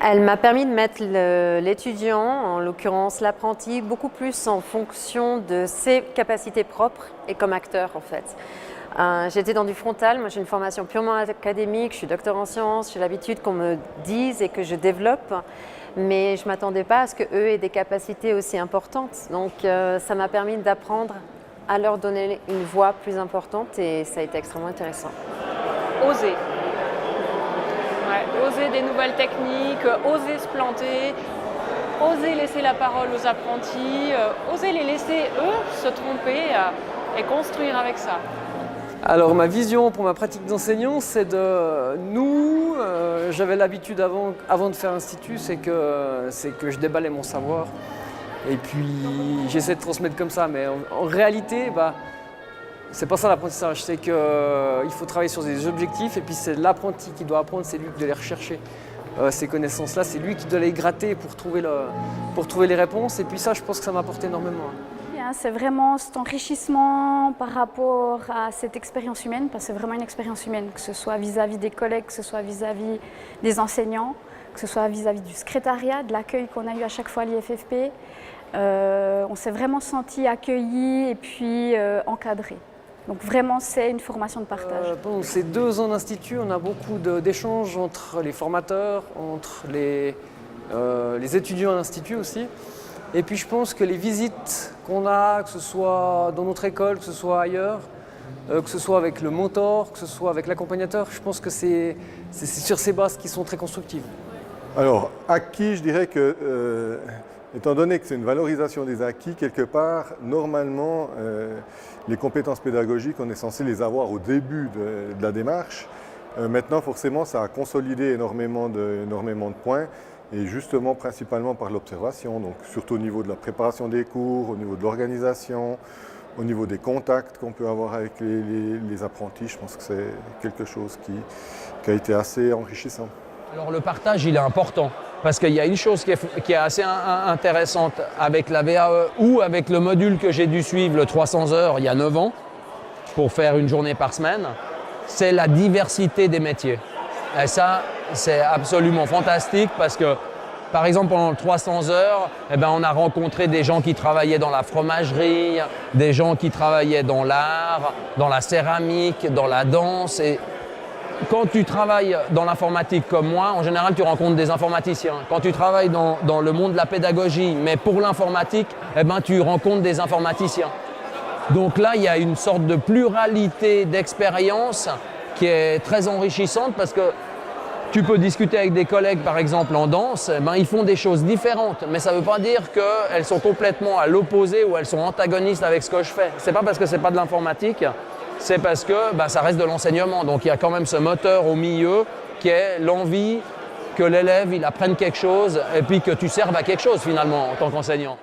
Elle m'a permis de mettre l'étudiant, en l'occurrence l'apprenti, beaucoup plus en fonction de ses capacités propres et comme acteur en fait. J'étais dans du frontal, moi j'ai une formation purement académique, je suis docteur en sciences, j'ai l'habitude qu'on me dise et que je développe, mais je ne m'attendais pas à ce qu'eux aient des capacités aussi importantes. Donc ça m'a permis d'apprendre à leur donner une voix plus importante et ça a été extrêmement intéressant. Oser. Ouais, oser des nouvelles techniques, oser se planter, oser laisser la parole aux apprentis, oser les laisser eux se tromper et construire avec ça. Alors ma vision pour ma pratique d'enseignant, c'est de nous, j'avais l'habitude avant de faire institut, c'est que je déballais mon savoir et puis j'essaie de transmettre comme ça, mais en réalité, c'est pas ça l'apprentissage, c'est qu'il faut travailler sur des objectifs et puis c'est l'apprenti qui doit apprendre, c'est lui qui doit les rechercher. Ces connaissances-là, c'est lui qui doit les gratter pour trouver les réponses et puis ça, je pense que ça m'apporte énormément. C'est vraiment cet enrichissement par rapport à cette expérience humaine, parce que c'est vraiment une expérience humaine, que ce soit vis-à-vis des collègues, que ce soit vis-à-vis des enseignants, que ce soit vis-à-vis du secrétariat, de l'accueil qu'on a eu à chaque fois à l'IFFP. On s'est vraiment senti accueillis et puis encadrés. Donc vraiment, c'est une formation de partage. Pendant ces 2 ans d'institut, on a beaucoup d'échanges entre les formateurs, entre les étudiants à l'institut aussi. Et puis je pense que les visites qu'on a, que ce soit dans notre école, que ce soit ailleurs, que ce soit avec le mentor, que ce soit avec l'accompagnateur, je pense que c'est sur ces bases qui sont très constructives. Alors, acquis, je dirais que, étant donné que c'est une valorisation des acquis, quelque part, normalement, les compétences pédagogiques, on est censé les avoir au début de la démarche. Maintenant, forcément, ça a consolidé énormément de points. Et justement, principalement par l'observation, donc surtout au niveau de la préparation des cours, au niveau de l'organisation, au niveau des contacts qu'on peut avoir avec les apprentis, je pense que c'est quelque chose qui a été assez enrichissant. Alors le partage, il est important, parce qu'il y a une chose qui est assez intéressante avec la VAE ou avec le module que j'ai dû suivre, le 300 heures, il y a 9 ans, pour faire une journée par semaine, c'est la diversité des métiers. Et ça, c'est absolument fantastique parce que, par exemple, pendant le 300 heures, on a rencontré des gens qui travaillaient dans la fromagerie, des gens qui travaillaient dans l'art, dans la céramique, dans la danse. Et quand tu travailles dans l'informatique comme moi, en général, tu rencontres des informaticiens. Quand tu travailles dans le monde de la pédagogie, mais pour l'informatique, tu rencontres des informaticiens. Donc là, il y a une sorte de pluralité d'expériences qui est très enrichissante parce que tu peux discuter avec des collègues, par exemple, en danse, ils font des choses différentes, mais ça ne veut pas dire qu'elles sont complètement à l'opposé ou elles sont antagonistes avec ce que je fais. Ce n'est pas parce que ce n'est pas de l'informatique, c'est parce que ça reste de l'enseignement. Donc il y a quand même ce moteur au milieu qui est l'envie que l'élève il apprenne quelque chose et puis que tu serves à quelque chose finalement en tant qu'enseignant.